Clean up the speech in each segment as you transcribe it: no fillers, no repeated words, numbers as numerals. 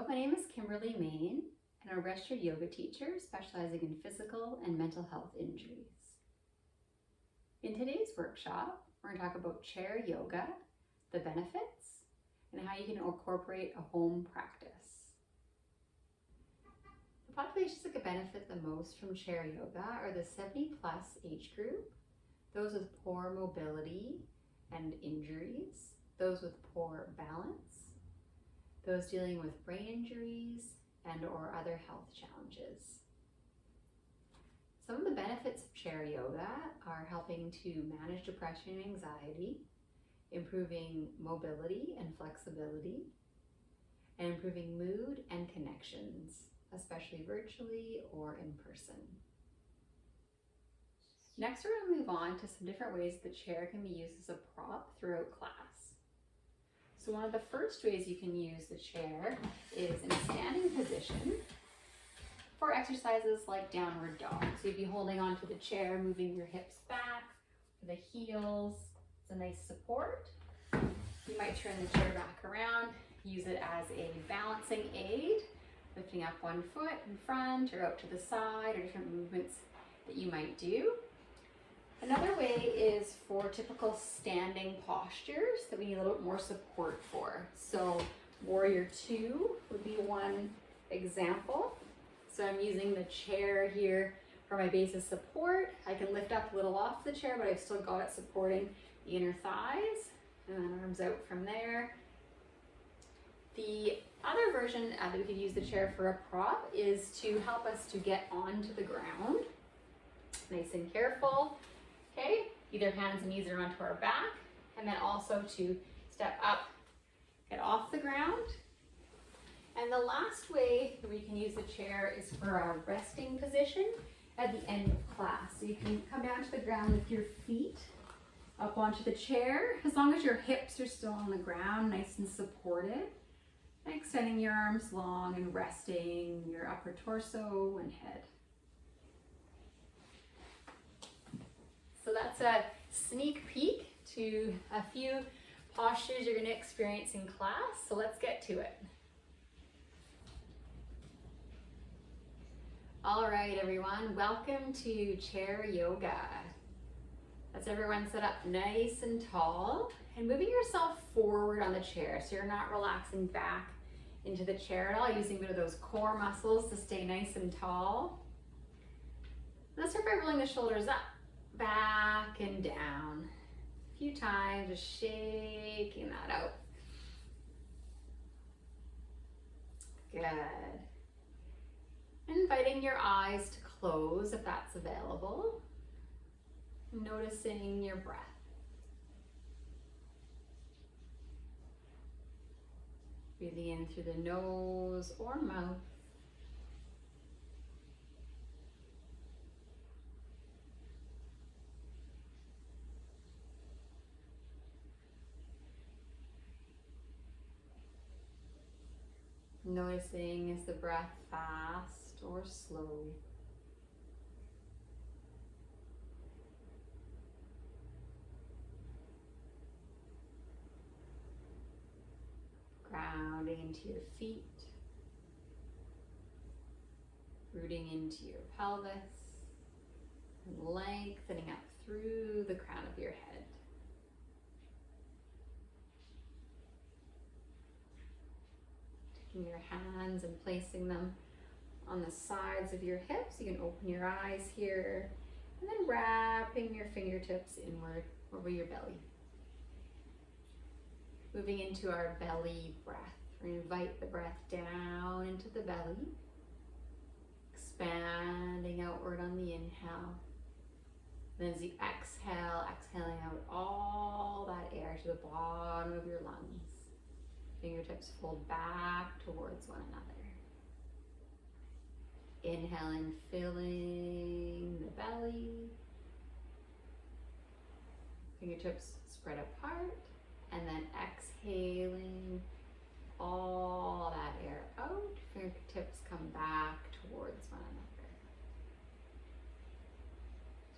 my name is Kimberly Maine, and I'm a registered yoga teacher specializing in physical and mental health injuries. In today's workshop, we're going to talk about chair yoga, the benefits, and how you can incorporate a home practice. The populations that could benefit the most from chair yoga are the 70+ age group, those with poor mobility and injuries, those with poor balance, those dealing with brain injuries and or other health challenges. Some of the benefits of chair yoga are helping to manage depression and anxiety, improving mobility and flexibility, and improving mood and connections, especially virtually or in person. Next, we're going to move on to some different ways the chair can be used as a prop throughout class. So one of the first ways you can use the chair is in a standing position for exercises like downward dog. So you'd be holding onto the chair, moving your hips back, the heels. It's a nice support. You might turn the chair back around, use it as a balancing aid, lifting up one foot in front or out to the side, or different movements that you might do. Another way is for typical standing postures that we need a little bit more support for. So warrior two would be one example. So I'm using the chair here for my base of support. I can lift up a little off the chair, but I've still got it supporting the inner thighs, and then arms out from there. The other version that we could use the chair for a prop is to help us to get onto the ground. Nice and careful. Okay, either hands and knees are onto our back, and then also to step up, get off the ground. And the last way that we can use the chair is for our resting position at the end of class. So you can come down to the ground with your feet up onto the chair, as long as your hips are still on the ground, nice and supported. And extending your arms long and resting your upper torso and head. So that's a sneak peek to a few postures you're going to experience in class. So let's get to it. All right, everyone, welcome to chair yoga. That's everyone set up nice and tall and moving yourself forward on the chair. So you're not relaxing back into the chair at all, using a bit of those core muscles to stay nice and tall. Let's start by rolling the shoulders up, back and down. A few times, just shaking that out. Good. Inviting your eyes to close if that's available. Noticing your breath. Breathing in through the nose or mouth. Noticing is the breath fast or slow. Grounding into your feet, rooting into your pelvis, and lengthening up through the crown of your head. Taking your hands and placing them on the sides of your hips. You can open your eyes here, and then wrapping your fingertips inward over your belly. Moving into our belly breath. We're going to invite the breath down into the belly, expanding outward on the inhale. Then as you exhale, exhaling out all that air to the bottom of your lungs. Fingertips fold back towards one another. Inhaling, filling the belly. Fingertips spread apart. And then exhaling all that air out. Fingertips come back towards one another.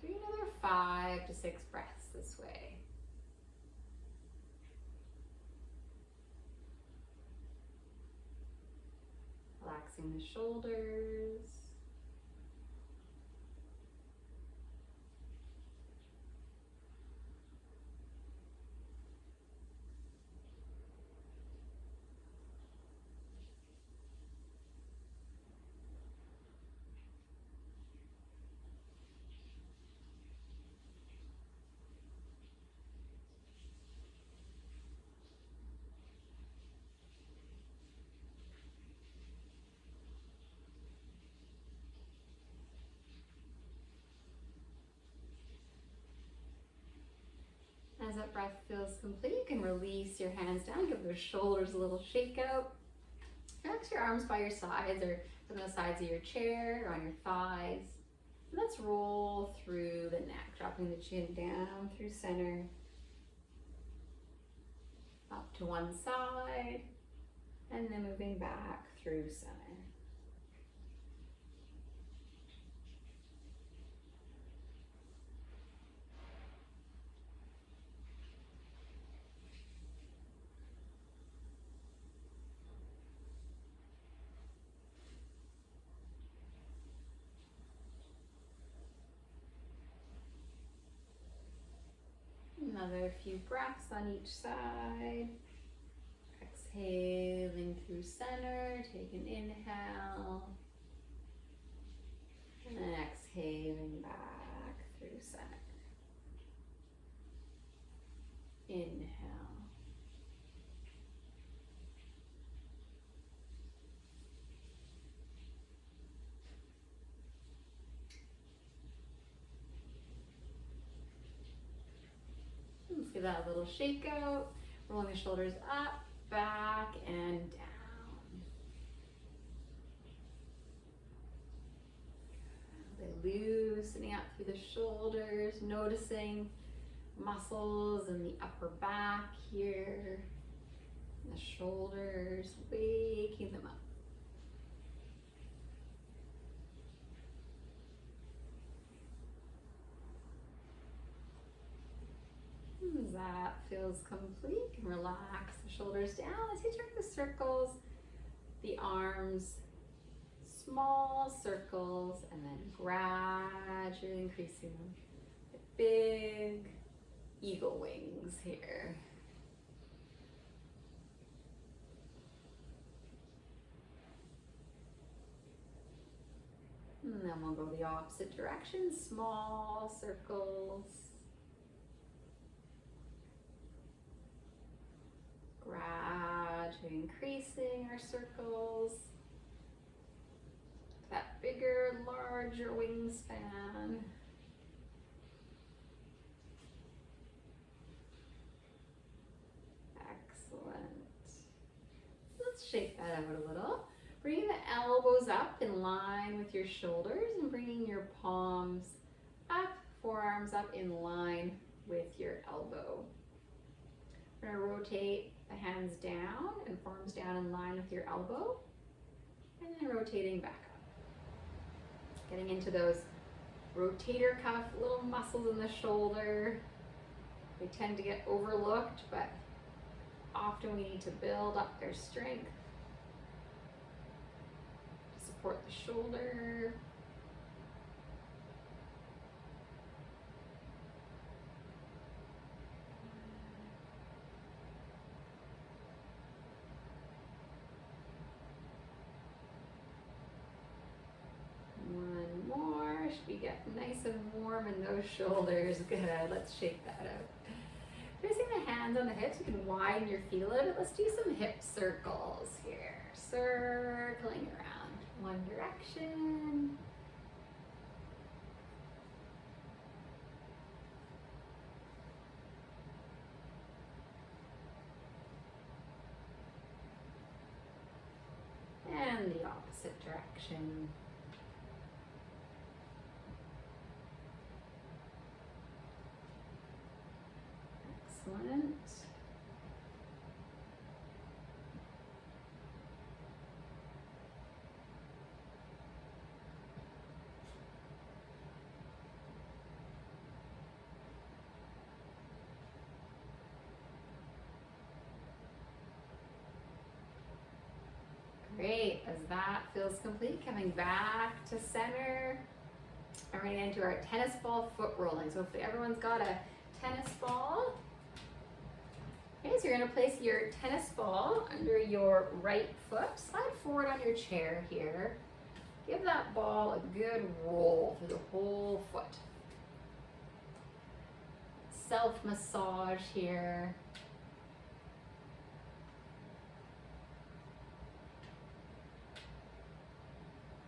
Do another 5 to 6 breaths this way. relaxing the shoulders. As that breath feels complete, you can release your hands down, give those shoulders a little shake out. Relax your arms by your sides or on the sides of your chair or on your thighs. And let's roll through the neck, dropping the chin down through center, up to one side, and then moving back through center. Another few breaths on each side. Exhaling through center, take an inhale. And then exhaling back through center. Inhale. Let's give that a little shake out. Rolling the shoulders up, back, and down. Loosening up through the shoulders, noticing muscles in the upper back here, the shoulders, waking them up. As that feels complete, you can relax the shoulders down as you turn the circles, the arms, small circles, and then gradually increasing them. Big eagle wings here. And then we'll go the opposite direction, small circles. Gradually increasing our circles. That bigger, larger wingspan. Excellent. Let's shake that out a little. Bringing the elbows up in line with your shoulders and bringing your palms up, forearms up in line with your elbow. We're going to rotate the hands down and forearms down in line with your elbow, and then rotating back up. Getting into those rotator cuff little muscles in the shoulder. They tend to get overlooked, but often we need to build up their strength. Support the shoulder. One more. Should be getting nice and warm in those shoulders. Good. Let's shake that out. Placing the hands on the hips, you can widen your feet a little bit. Let's do some hip circles here. Circling around one direction. And the opposite direction. Excellent. Great. as that feels complete. Coming back to center. And we're going to get into our tennis ball foot rolling. So if everyone's got a tennis ball, okay, so you're going to place your tennis ball under your right foot. Slide forward on your chair here. Give that ball a good roll through the whole foot. Self-massage here.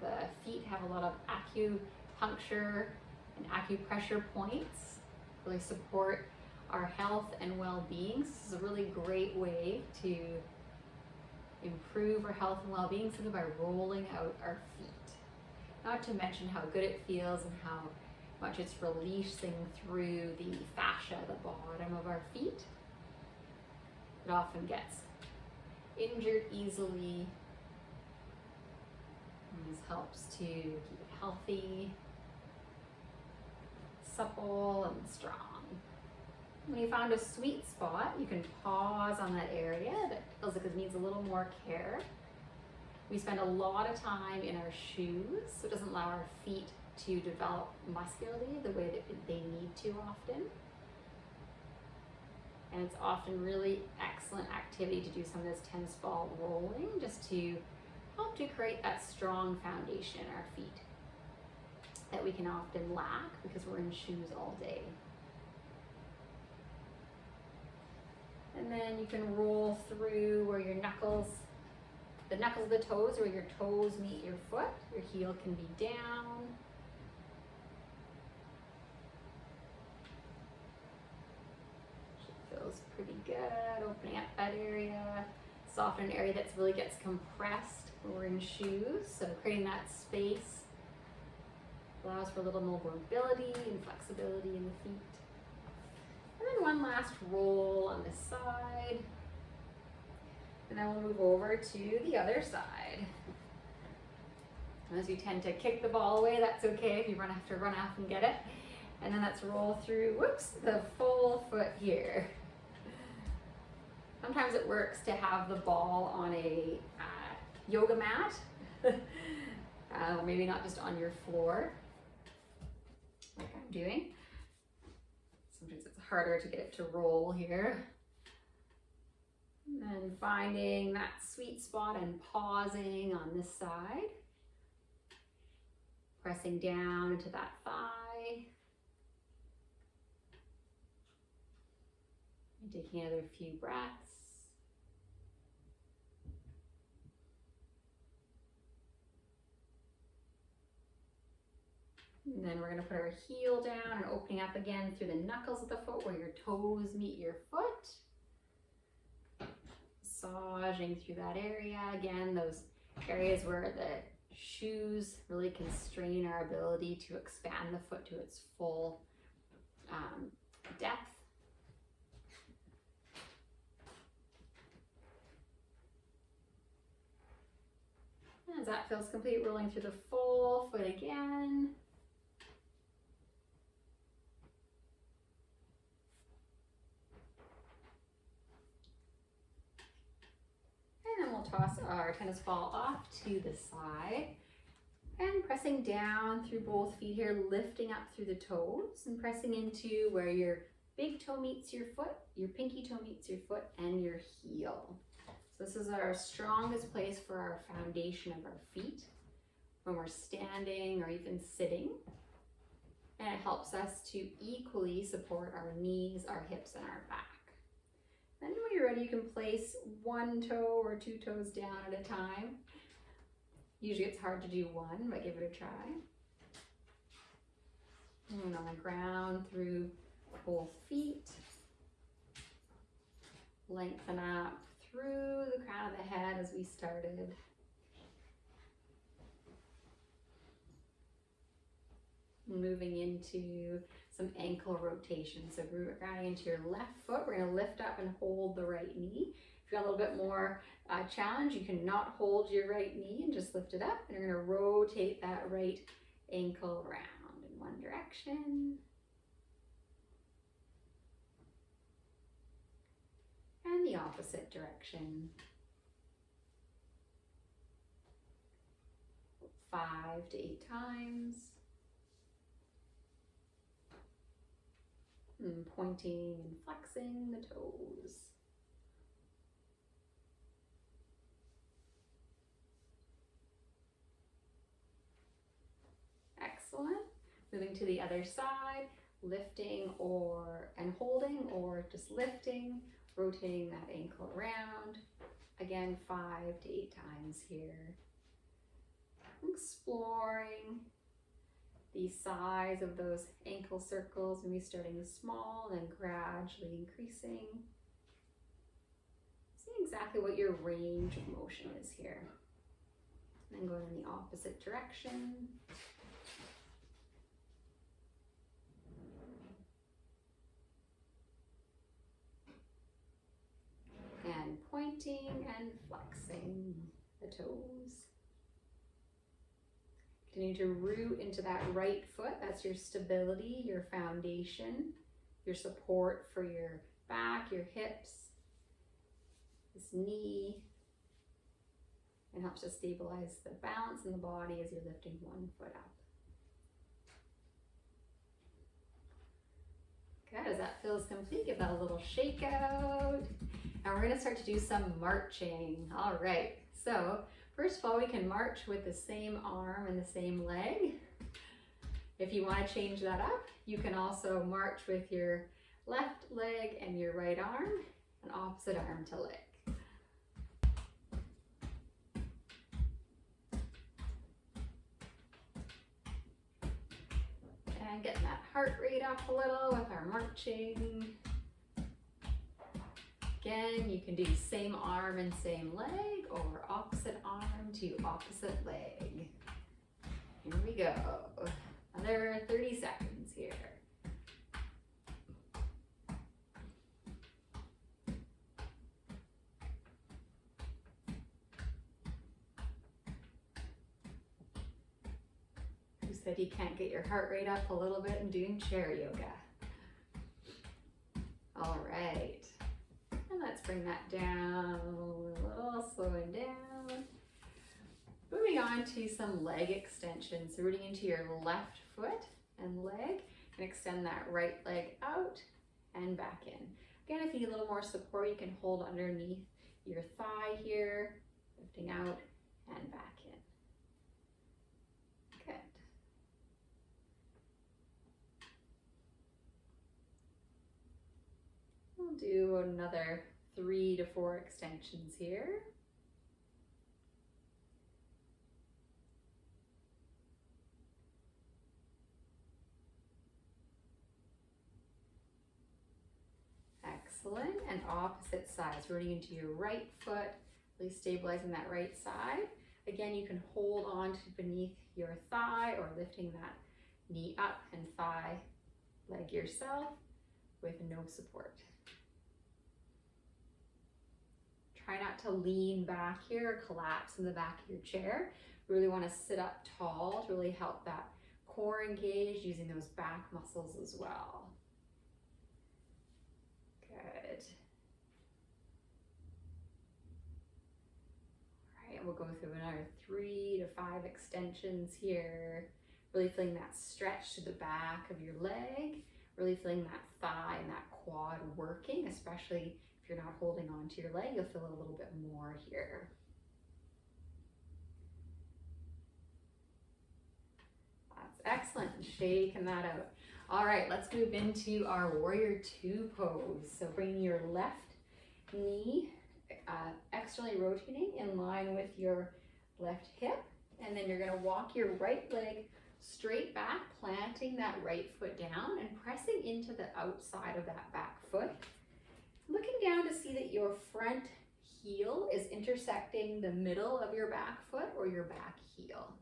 The feet have a lot of acupuncture and acupressure points. Really support our health and well-being. This is a really great way to improve our health and well-being simply by rolling out our feet. Not to mention how good it feels and how much it's releasing through the fascia at the bottom of our feet. It often gets injured easily. And this helps to keep it healthy, supple, and strong. When you found a sweet spot, you can pause on that area that feels like it needs a little more care. We spend a lot of time in our shoes, so it doesn't allow our feet to develop muscularly the way that they need to often. And it's often really excellent activity to do some of this tennis ball rolling just to help to create that strong foundation in our feet that we can often lack because we're in shoes all day. And then you can roll through where your knuckles, the knuckles of the toes, where your toes meet your foot. Your heel can be down. It feels pretty good, opening up that area. It's often an area that really gets compressed when we're in shoes, so creating that space allows for a little more mobility and flexibility in the feet. And then one last roll on this side. And then we'll move over to the other side. As you tend to kick the ball away, that's okay if you have to run off and get it. And then let's roll through, the full foot here. Sometimes it works to have the ball on a yoga mat, maybe not just on your floor, like I'm doing. Sometimes it's harder to get it to roll here. And then finding that sweet spot and pausing on this side. Pressing down into that thigh. And taking another few breaths. And then we're going to put our heel down and opening up again through the knuckles of the foot where your toes meet your foot. Massaging through that area. Again, those areas where the shoes really constrain our ability to expand the foot to its full depth. And as that feels complete, rolling through the full foot again. And then we'll toss our tennis ball off to the side and pressing down through both feet here, lifting up through the toes and pressing into where your big toe meets your foot, your pinky toe meets your foot, and your heel. So this is our strongest place for our foundation of our feet when we're standing or even sitting. And it helps us to equally support our knees, our hips, and our back. Then when you're ready, you can place one toe or two toes down at a time. Usually it's hard to do one, but give it a try. And on the ground through both feet. Lengthen up through the crown of the head as we started. Moving into some ankle rotation. So grounding into your left foot, we're going to lift up and hold the right knee. If you got a little bit more challenge, you can not hold your right knee and just lift it up. And you're going to rotate that right ankle around in one direction. And the opposite direction. 5 to 8 times. And pointing and flexing the toes. Excellent. Moving to the other side, lifting and holding, or just lifting, rotating that ankle around. Again, 5 to 8 times here. Exploring the size of those ankle circles, maybe starting small and then gradually increasing. See exactly what your range of motion is here. And then going in the opposite direction. And pointing and flexing the toes. Continue to root into that right foot. That's your stability, your foundation, your support for your back, your hips, this knee, and helps to stabilize the balance in the body as you're lifting one foot up. Good, as that feels complete, give that a little shake out. And we're gonna start to do some marching. All right, so first of all, we can march with the same arm and the same leg. If you want to change that up, you can also march with your left leg and your right arm, and opposite arm to leg. And getting that heart rate up a little with our marching. Again, you can do same arm and same leg, or opposite arm to opposite leg. Here we go. Another 30 seconds here. Who said you can't get your heart rate up a little bit in doing chair yoga? All right. And let's bring that down a little, slowing down. Moving on to some leg extensions. So rooting into your left foot and leg, and extend that right leg out and back in. Again, if you need a little more support, you can hold underneath your thigh here, lifting out and back in. Good. We'll do another 3 to 4 extensions here. Excellent. And opposite sides, rooting into your right foot, really stabilizing that right side. Again, you can hold on to beneath your thigh or lifting that knee up and thigh leg yourself with no support. Try not to lean back here or collapse in the back of your chair. You really want to sit up tall to really help that core engage, using those back muscles as well. Good. All right, we'll go through another 3 to 5 extensions here. Really feeling that stretch to the back of your leg, really feeling that thigh and that quad working, especially if you're not holding on to your leg, you'll feel a little bit more here. That's excellent, shaking that out. All right, let's move into our warrior 2 pose. So bringing your left knee externally rotating in line with your left hip, and then you're gonna walk your right leg straight back, planting that right foot down and pressing into the outside of that back foot. Looking down to see that your front heel is intersecting the middle of your back foot or your back heel.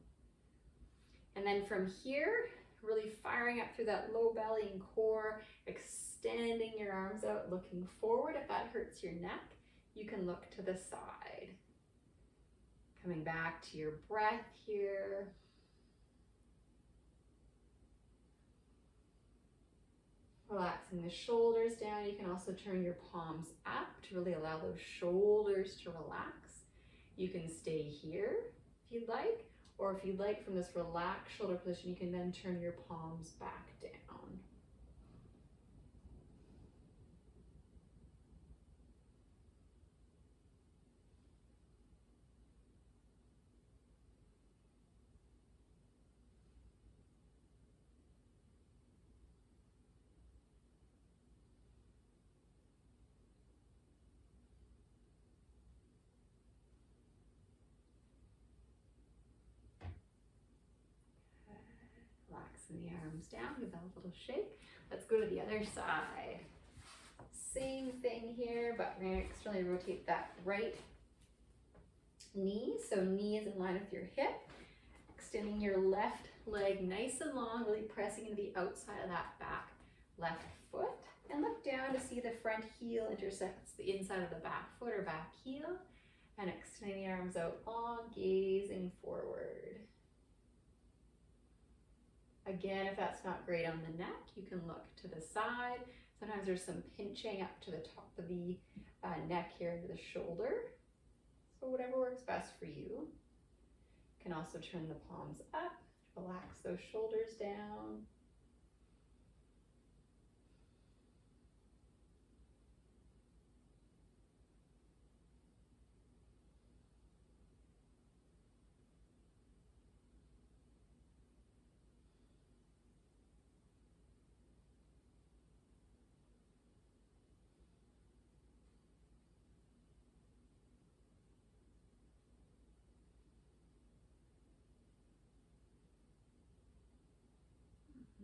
And then from here, really firing up through that low belly and core, extending your arms out, looking forward. If that hurts your neck, you can look to the side. Coming back to your breath here. Relaxing the shoulders down. You can also turn your palms up to really allow those shoulders to relax. You can stay here if you'd like, Or if you'd like, from this relaxed shoulder position, you can then turn your palms back down. Relaxing the arms down, give that a little shake. Let's go to the other side. Same thing here, but we're going to externally rotate that right knee. So knee is in line with your hip. Extending your left leg nice and long, really pressing into the outside of that back left foot. And look down to see the front heel intersects the inside of the back foot or back heel. And extending the arms out long, gazing forward. Again, if that's not great on the neck, you can look to the side. Sometimes there's some pinching up to the top of the neck here into the shoulder. So whatever works best for you. You can also turn the palms up, relax those shoulders down.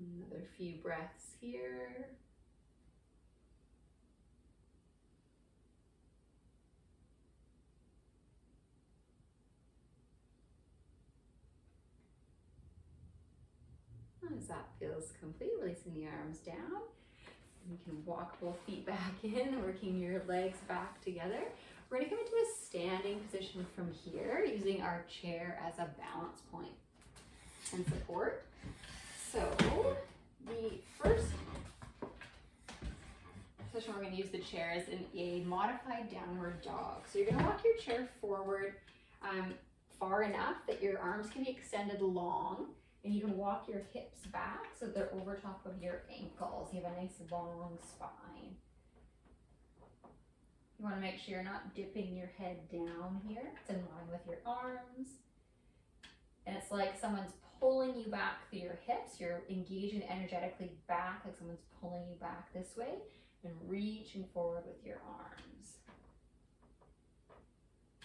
Another few breaths here. As that feels complete, releasing the arms down. You can walk both feet back in, working your legs back together. We're going to come into a standing position from here, using our chair as a balance point and support. So the first position we're going to use the chair is in a modified downward dog. So you're going to walk your chair forward far enough that your arms can be extended long, and you can walk your hips back so they're over top of your ankles. You have a nice long spine. You want to make sure you're not dipping your head down here. It's in line with your arms. And it's like someone's pulling you back through your hips. You're engaging energetically back, like someone's pulling you back this way, and reaching forward with your arms.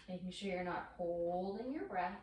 Making sure you're not holding your breath.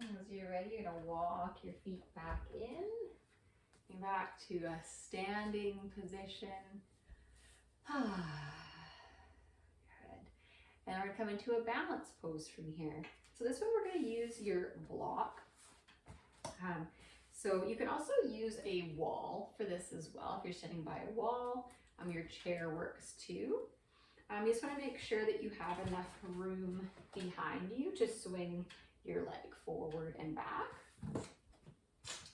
As you're ready, you're going to walk your feet back in. You're back to a standing position. Good. And we're going to come into a balance pose from here. So this one we're going to use your block. So you can also use a wall for this as well. If you're sitting by a wall, your chair works too. You just want to make sure that you have enough room behind you to swing your leg forward and back.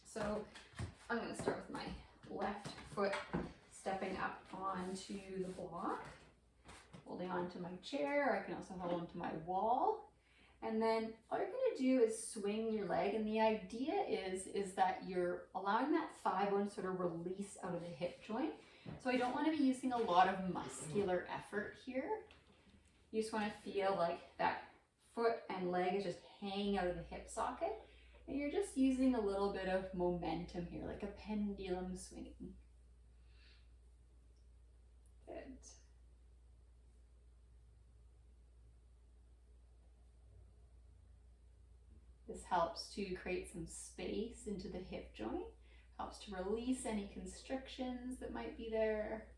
So I'm going to start with my left foot stepping up onto the block, holding onto my chair, or I can also hold onto my wall. And then all you're going to do is swing your leg, and the idea is that you're allowing that thigh bone to sort of release out of the hip joint. So I don't want to be using a lot of muscular effort here. You just want to feel like that foot and leg is just hanging out of the hip socket, and you're just using a little bit of momentum here, like a pendulum swinging. Good. This helps to create some space into the hip joint, helps to release any constrictions that might be there.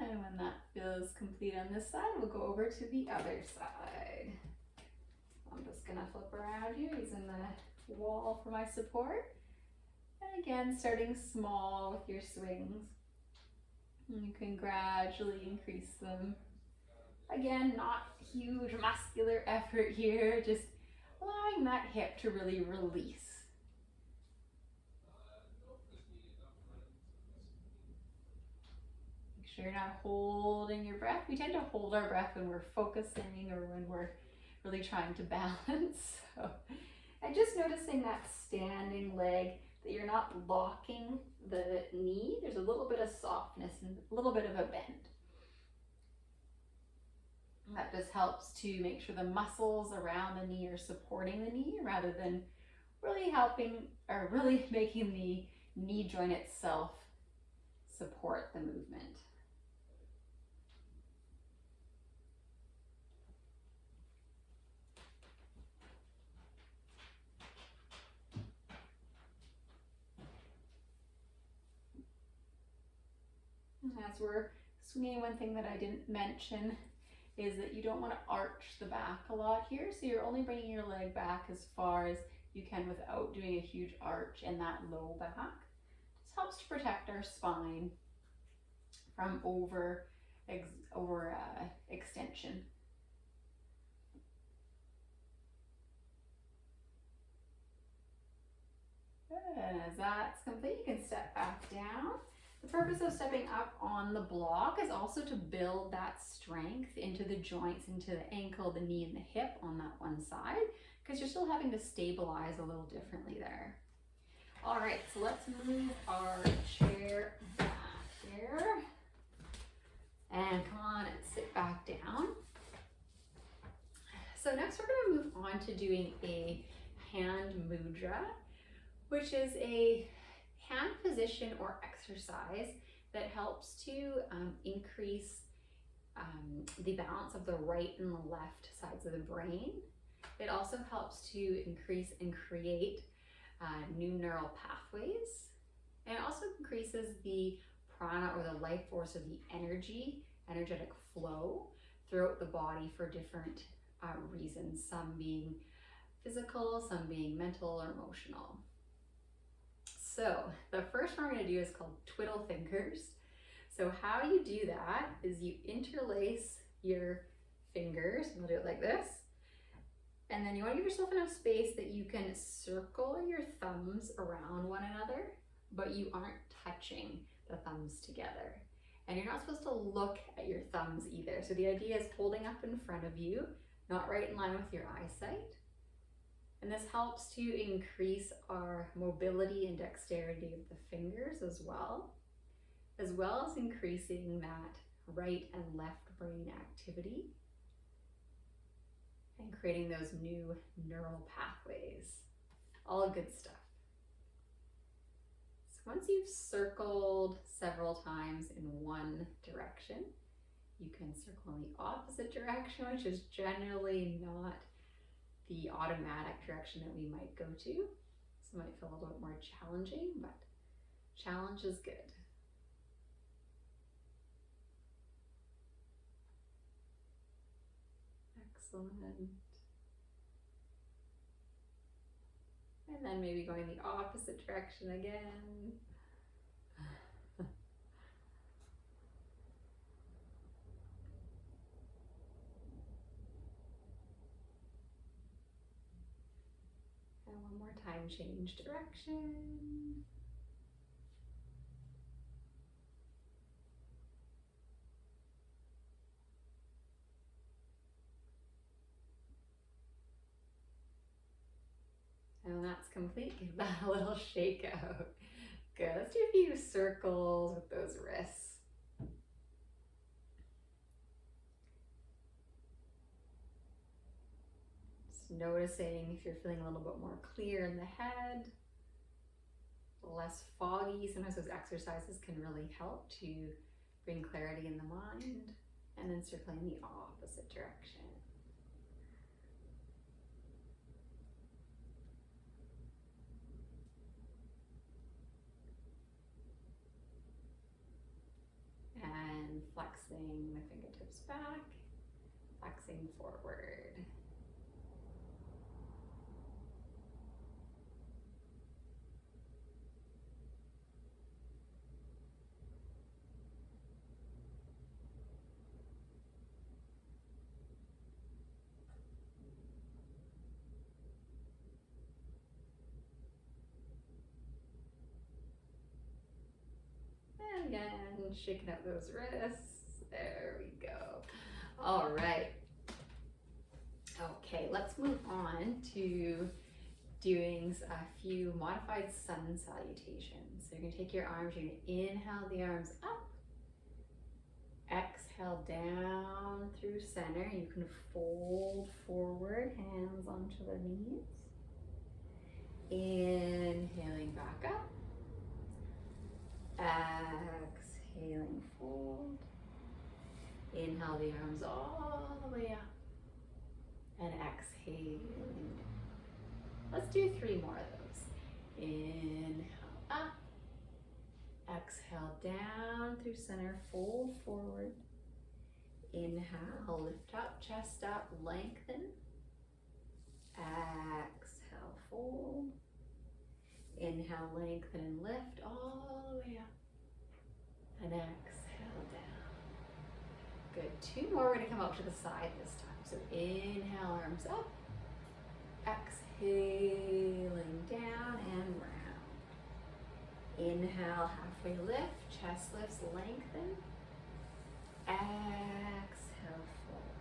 And when that feels complete on this side, we'll go over to the other side. I'm just gonna flip around here using the wall for my support. And again, starting small with your swings. And you can gradually increase them. Again, not huge muscular effort here, just allowing that hip to really release. Make sure you're not holding your breath. We tend to hold our breath when we're focusing or when we're really trying to balance. And just noticing that standing leg, that you're not locking the knee. There's a little bit of softness and a little bit of a bend. That just helps to make sure the muscles around the knee are supporting the knee rather than really helping or really making the knee joint itself support the movement. As we're swinging, one thing that I didn't mention is that you don't want to arch the back a lot here. So you're only bringing your leg back as far as you can without doing a huge arch in that low back. This helps to protect our spine from extension. And as that's complete, you can step back down. The purpose of stepping up on the block is also to build that strength into the joints, into the ankle, the knee, and the hip on that one side, because you're still having to stabilize a little differently there. All right, so let's move our chair back here. And come on and sit back down. So next we're going to move on to doing a hand mudra, which is a hand position or exercise that helps to increase the balance of the right and the left sides of the brain. It also helps to increase and create new neural pathways. And it also increases the prana, or the life force, or the energetic flow throughout the body for different reasons, some being physical, some being mental or emotional. So the first one we're going to do is called twiddle fingers. So how you do that is you interlace your fingers. We'll do it like this. And then you want to give yourself enough space that you can circle your thumbs around one another, but you aren't touching the thumbs together. And you're not supposed to look at your thumbs either. So the idea is holding up in front of you, not right in line with your eyesight. And this helps to increase our mobility and dexterity of the fingers as well as increasing that right and left brain activity and creating those new neural pathways. All good stuff. So once you've circled several times in one direction, you can circle in the opposite direction, which is generally not the automatic direction that we might go to. So it might feel a little bit more challenging, but challenge is good. Excellent. And then maybe going the opposite direction again. And one more time, change direction. And when that's complete, give that a little shake out. Good, let's do a few circles with those wrists. noticing if you're feeling a little bit more clear in the head, less foggy. Sometimes those exercises can really help to bring clarity in the mind. And then circling the opposite direction. And flexing the fingertips back, flexing forward. And again, shaking up those wrists. There we go. All right. Okay, let's move on to doing a few modified sun salutations. So you're gonna take your arms, you're gonna inhale the arms up, exhale down through center. You can fold forward, hands onto the knees. Inhaling back up. Exhaling, fold. Inhale the arms all the way up. And exhaling down. Let's do 3 more of those. Inhale up. Exhale down through center, fold forward. Inhale, lift up, chest up, lengthen. Exhale, fold. Inhale, lengthen and lift all the way up. And exhale down. Good. 2 more. We're going to come out to the side this time. So inhale, arms up. Exhaling down and round. Inhale, halfway lift, chest lifts, lengthen. Exhale, fold.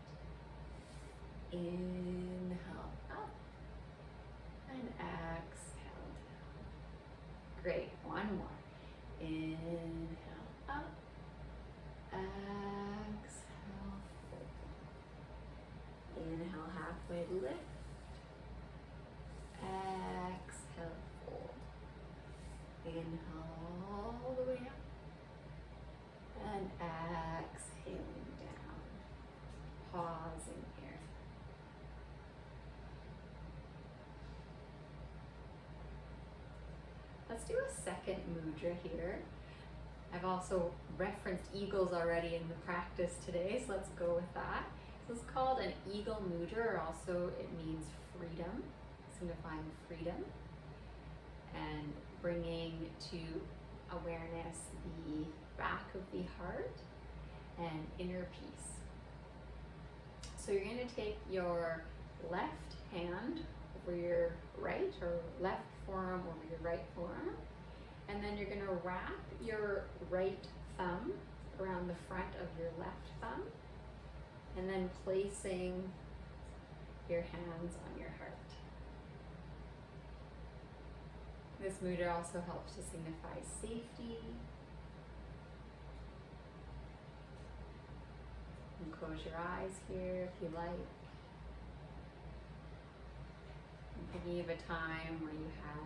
Inhale, up. And exhale down. Great. 1 more. Inhale, up. Exhale, fold. Inhale, halfway lift. Exhale, fold. Inhale all the way up. And exhaling down. Pausing here. Let's do a second mudra here. I've also referenced eagles already in the practice today, so let's go with that. This is called an eagle mudra, or also it means freedom, signifying freedom, and bringing to awareness the back of the heart and inner peace. So you're going to take your left hand over your right, or left forearm over your right forearm, and then you're going to wrap your right thumb around the front of your left thumb, and then placing your hands on your heart. This mudra also helps to signify safety. And close your eyes here if you like. And thinking of a time where you had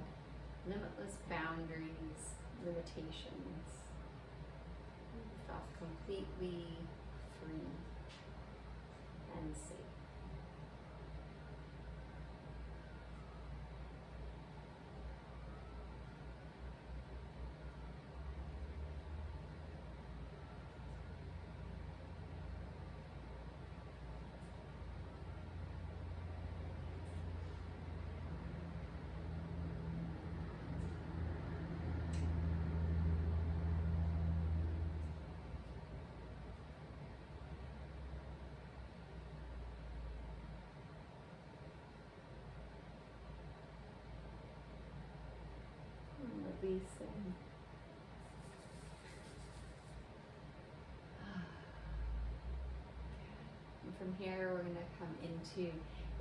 limitless boundaries, limitations. You felt completely free and safe. Releasing. And from here, we're going to come into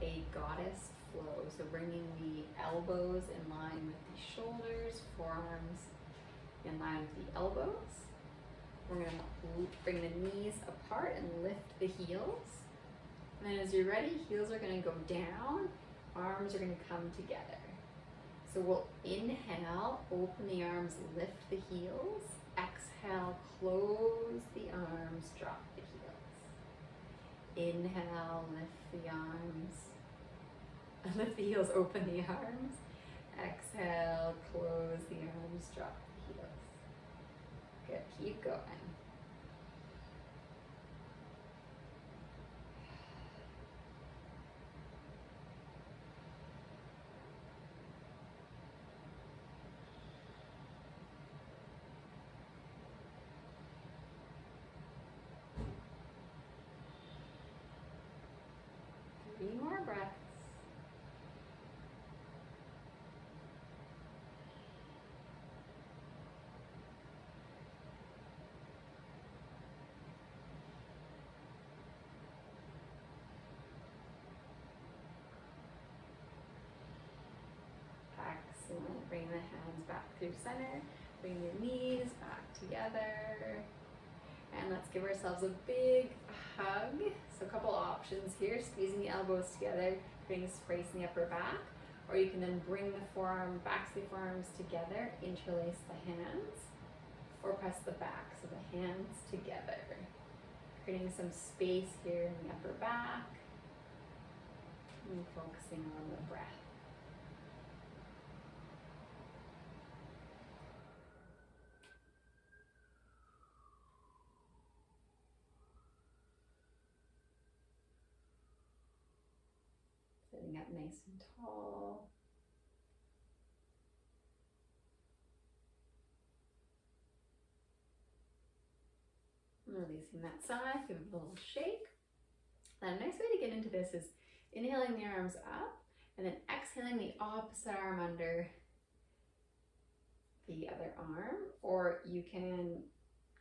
a goddess flow. So bringing the elbows in line with the shoulders, forearms in line with the elbows. We're going to bring the knees apart and lift the heels. And then as you're ready, heels are going to go down arms are going to come together. So we'll inhale, open the arms, lift the heels. Exhale, close the arms, drop the heels. Inhale, lift the arms. Lift the heels, open the arms. Exhale, close the arms, drop the heels. Good, keep going. Three more breaths. Excellent. Bring the hands back through center. Bring your knees back together. And let's give ourselves a big hug. So a couple options here. Squeezing the elbows together, creating space in the upper back. Or you can then bring the backs of the forearms together, interlace the hands, or press the backs of the hands together. Creating some space here in the upper back. And focusing on the breath. Sitting up nice and tall. Releasing that side, give it a little shake. And a nice way to get into this is inhaling the arms up and then exhaling the opposite arm under the other arm, or you can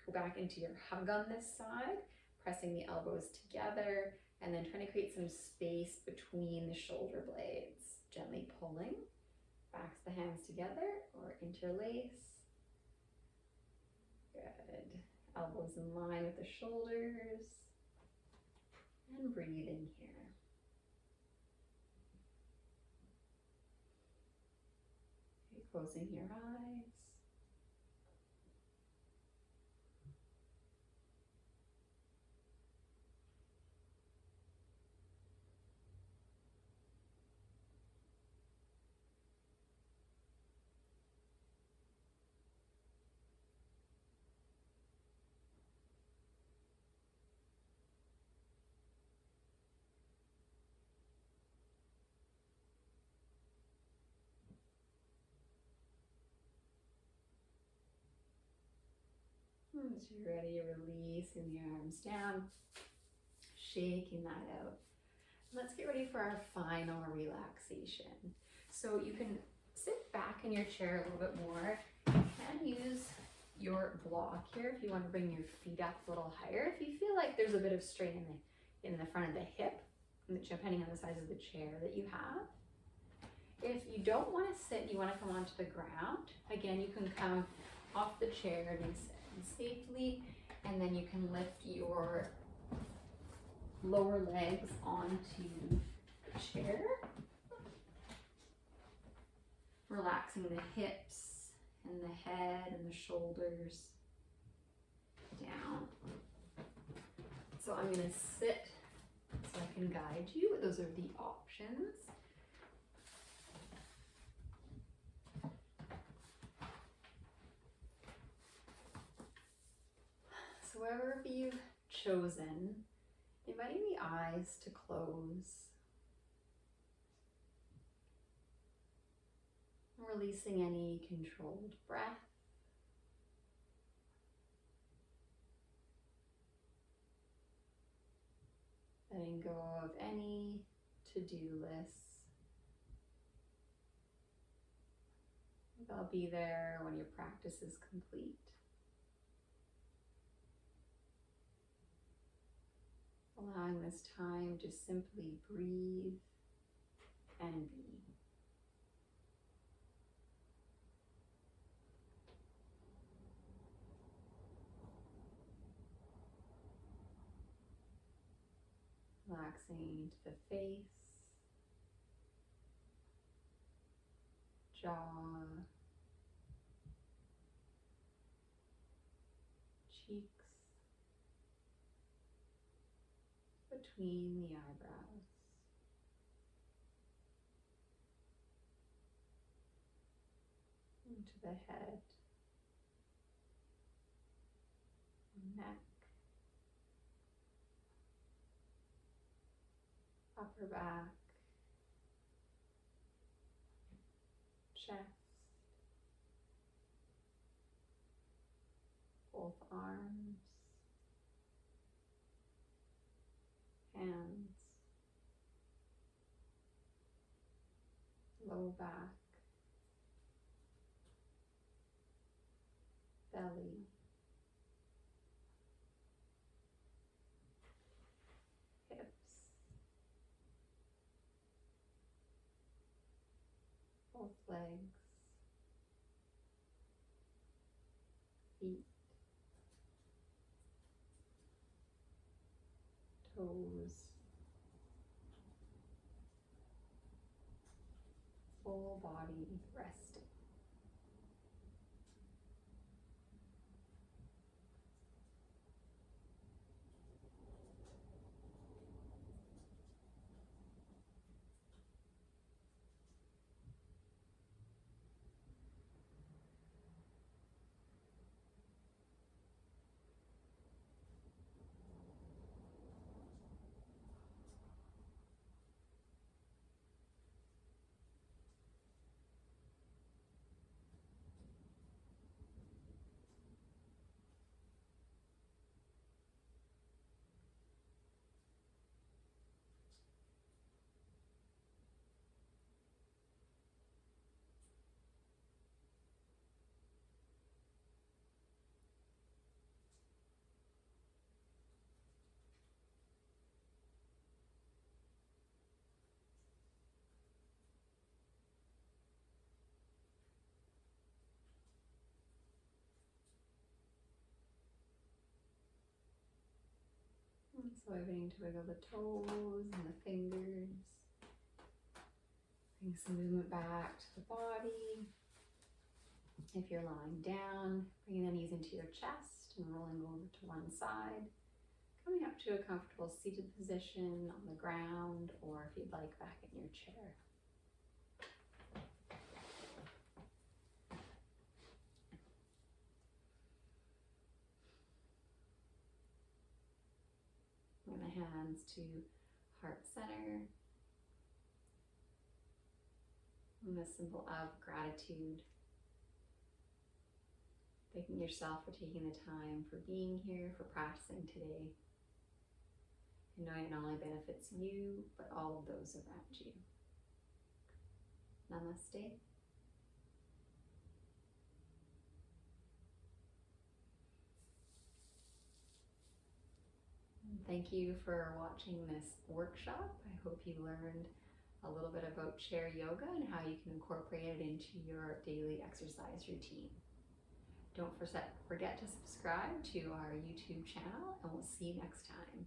go back into your hug on this side, pressing the elbows together and then trying to create some space between the shoulder blades, gently pulling. Backs the hands together or interlace. Good. Elbows in line with the shoulders. And breathe in here. Okay, closing your eyes. As you're ready, releasing the arms down, shaking that out. Let's get ready for our final relaxation. So you can sit back in your chair a little bit more and use your block here if you want to bring your feet up a little higher. If you feel like there's a bit of strain in the front of the hip, depending on the size of the chair that you have. If you don't want to sit, you want to come onto the ground, again, you can come off the chair nice and safely, and then you can lift your lower legs onto the chair, relaxing the hips and the head and the shoulders down. So I'm going to sit so I can guide you. Those are the options. So wherever you've chosen, inviting the eyes to close. Releasing any controlled breath. Letting go of any to-do lists. They'll be there when your practice is complete. Allowing this time to simply breathe and be. Relaxing into the face, jaw, cheeks, between the eyebrows. Into the head, neck, upper back, chest, both arms, hands, low back, belly, hips, both legs, feet, toes, full body resting. And so beginning to wiggle the toes and the fingers. Bring some movement back to the body. If you're lying down, bringing the knees into your chest and rolling over to one side. Coming up to a comfortable seated position on the ground, or if you'd like, back in your chair. Bring the hands to heart center. And the symbol of gratitude. Thanking yourself for taking the time, for being here, for practicing today. And knowing it not only benefits you, but all of those around you. Namaste. Thank you for watching this workshop. I hope you learned a little bit about chair yoga and how you can incorporate it into your daily exercise routine. Don't forget to subscribe to our YouTube channel, and we'll see you next time.